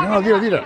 No, tira, tira.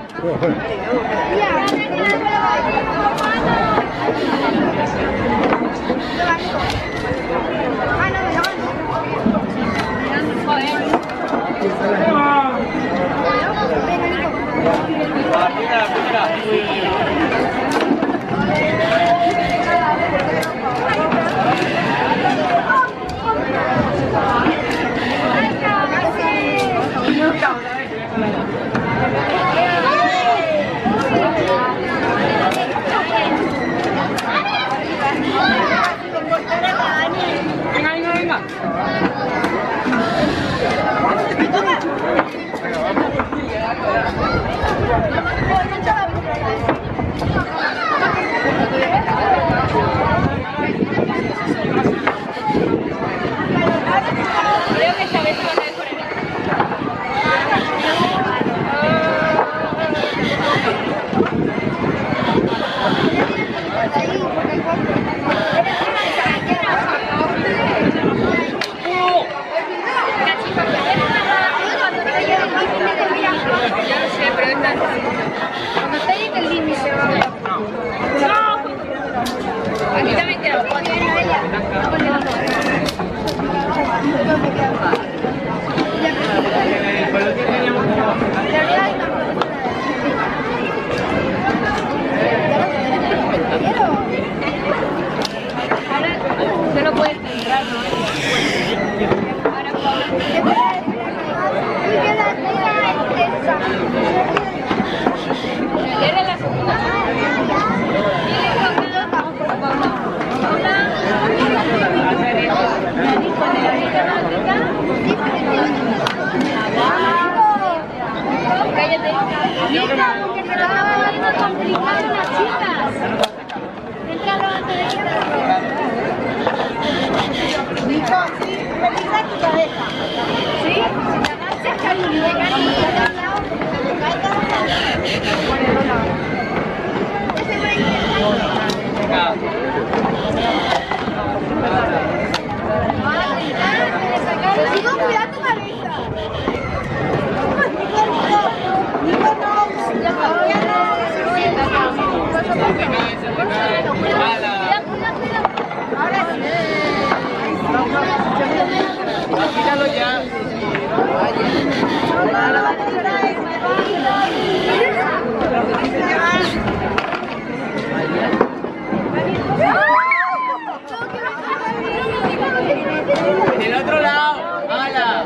Del otro lado, ¡hala!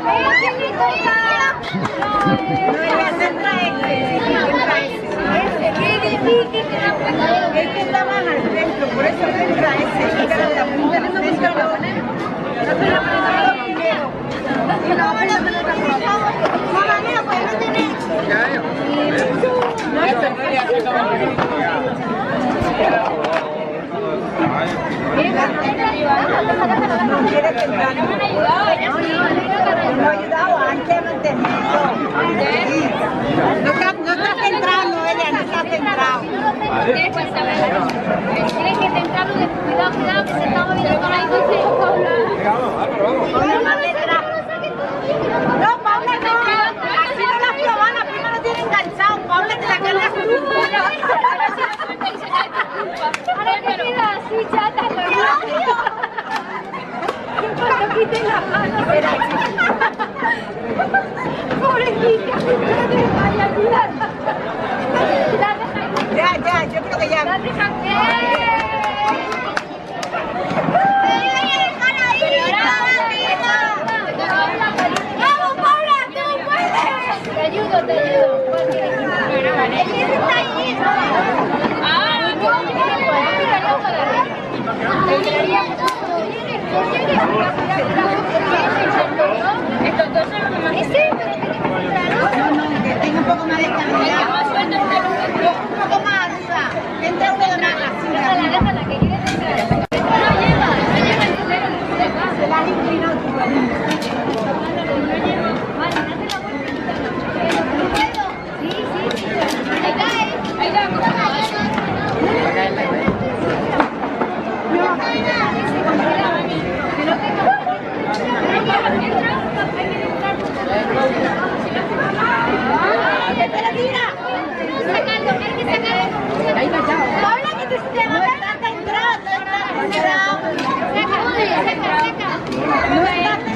Este está más al centro, por eso entra ese. Y cada punta del centro lo ponen. No se lo ponen a los bomberos. Y no van a poner otra cosa. Mamá, mira, pues no tiene. No ha ayudado antes a mantenerlo. No está centrado, ella no está centrado. Tienes que centrarlo de cuidado, que se está moviendo con ahí con No, Paula, no. Así no las probas, la prima no tiene enganchado. Paula, te la cargas tú. Ahora te queda así, chata. Cuando quiten las manos, pobrecita, no te vaya a ayudar. Ya, yo creo que ya. La dejan ¡vamos, Paula! ¡Tú puedes! Te ayudo, te ayudo. Estos dos son los más... ¿Ese? No, que tenga un poco más de calidad. Un poco más arriba. Entra uno de más así. Déjala, que quieres entrar. No lleva el cero. Se la has inclinado tú. No lleva. Vale, date la vuelta. Sí. Ahí cae. Ahí va. Seca, seca. No está